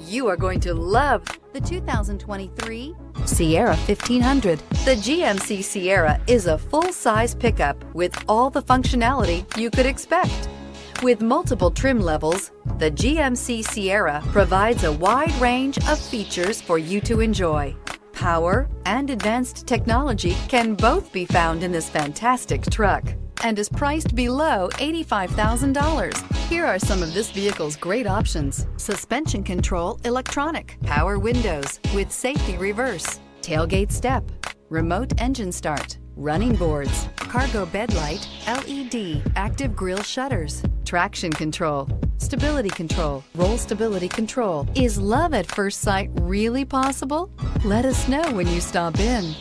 You are going to love the 2023 Sierra 1500. The GMC Sierra is a full-size pickup with all the functionality you could expect. With multiple trim levels, the GMC Sierra provides a wide range of features for you to enjoy. Power and advanced technology can both be found in this fantastic truck and is priced below $85,000. Here are some of this vehicle's great options: suspension control electronic, power windows with safety reverse, tailgate step, remote engine start, running boards, cargo bed light, LED, active grille shutters, traction control, stability control, roll stability control. Is love at first sight really possible? Let us know when you stop in.